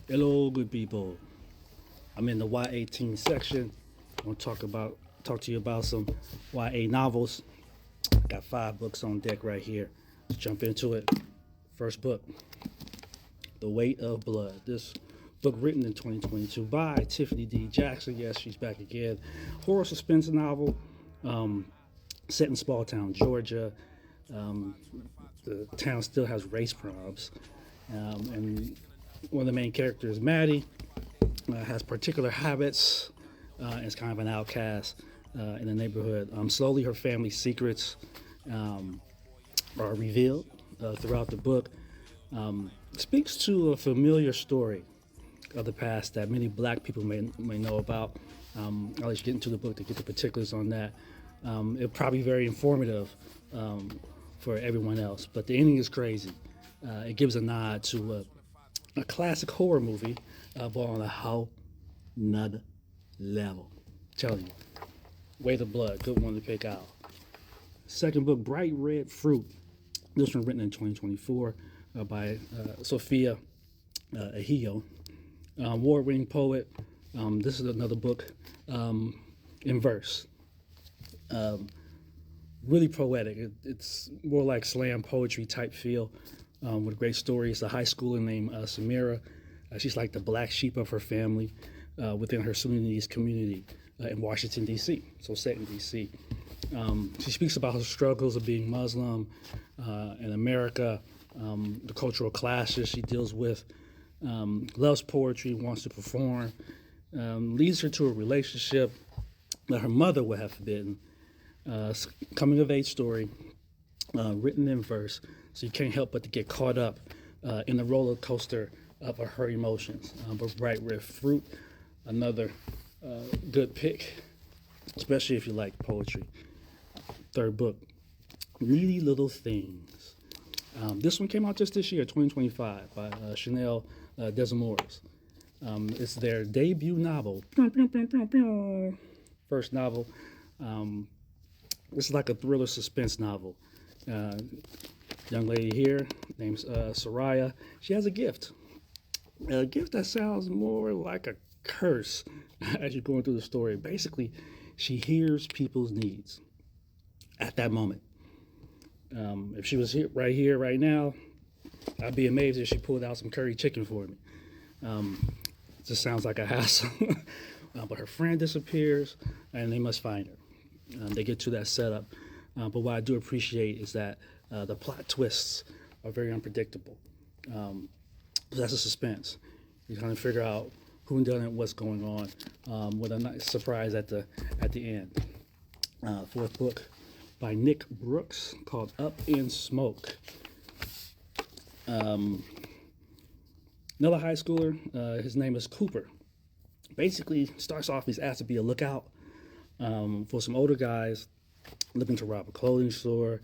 Hello, good people. I'm in the Y18 section. I want to talk to you about some YA novels. Got 5 books on deck right here. Let's jump into it. First book, The Weight of Blood. This book written in 2022 by Tiffany D. Jackson. Yes, she's back again. Horror suspense novel, set in small town Georgia. Um, the town still has race problems, and one of the main characters, Maddie, has particular habits, is kind of an outcast in the neighborhood. Slowly, her family's secrets um, are revealed throughout the book. Speaks to a familiar story of the past that many black people may know about. I'll let you get into the book to get the particulars on that. It'll probably be very informative for everyone else, but the ending is crazy. It gives a nod to a classic horror movie, but on a whole nother level. I'm telling you, Weight of Blood, good one to pick out. Second book, Bright Red Fruit. This one written in 2024 by Sophia Ahiyo, award-winning poet. This is another book in verse. Really poetic. It's more like slam poetry type feel, with great stories. A high schooler named Samira. She's like the black sheep of her family within her Sudanese community in Washington, D.C., so set in D.C. She speaks about her struggles of being Muslim in America, the cultural clashes she deals with, loves poetry, wants to perform, leads her to a relationship that her mother would have forbidden. Coming of age story, written in verse, so you can't help but to get caught up in the roller coaster of her emotions. But Bright Red Fruit, another good pick, especially if you like poetry. Third book, Really Little Things. This one came out just this year, 2025, by Chanel Desamores. It's their debut novel. First novel. This is like a thriller suspense novel. Young lady here named Soraya. She has a gift that sounds more like a curse as you're going through the story. Basically, she hears people's needs at that moment. If she was here, right now, I'd be amazed if she pulled out some curry chicken for me. It just sounds like a hassle. But her friend disappears, and they must find her. They get to that setup. But what I do appreciate is that the plot twists are very unpredictable. That's a suspense. You kind of figure out who done it, what's going on, with a nice surprise at the end. Fourth book by Nick Brooks called Up in Smoke. Another high schooler, his name is Cooper. Basically, starts off, he's asked to be a lookout for some older guys looking to rob a clothing store.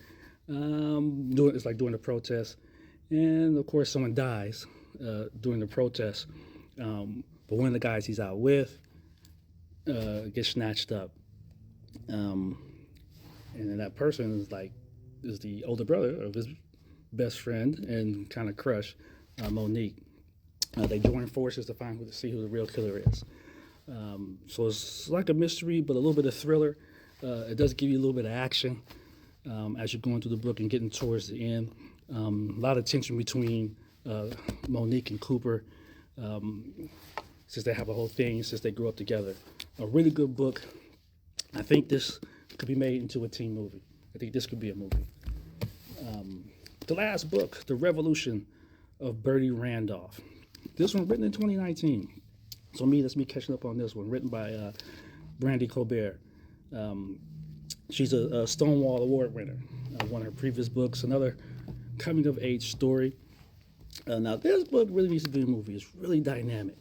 It's like doing a protest, and of course, someone dies during the protest. But one of the guys he's out with gets snatched up, and then that person is the older brother of his best friend and kind of crush, Monique. They join forces to see who the real killer is. So it's like a mystery, but a little bit of thriller. It does give you a little bit of action as you're going through the book and getting towards the end. A lot of tension between Monique and Cooper, since they have a whole thing, since they grew up together. A really good book. I think this could be made into a teen movie. I think this could be a movie. The last book, The Revolution of Bertie Randolph. This one written in 2019. So that's me catching up on this one, written by Brandy Colbert. She's a Stonewall Award winner. One of her previous books, another coming-of-age story. Now, this book really needs to be a movie. It's really dynamic.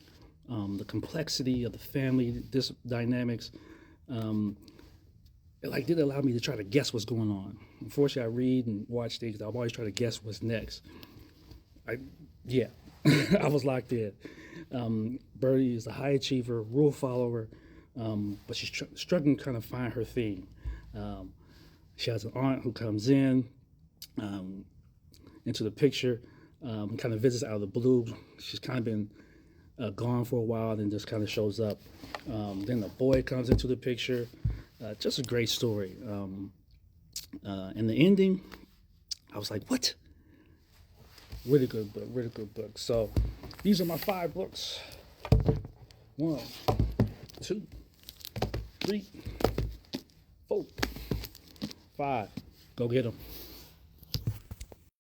The complexity of the family, dynamics, it did allow me to try to guess what's going on. Unfortunately, I read and watch things. I'm always trying to guess what's next. I was locked in. Bertie is a high achiever, rule follower, but she's struggling to kind of find her theme. She has an aunt who comes into the picture, kind of visits out of the blue. She's kind of been gone for a while, then just kind of shows up. Then the boy comes into the picture. Just a great story. And the ending, I was like, what? Really good book, really good book. So these are my 5 books. 1, 2, 3, 4, 5. Go get them.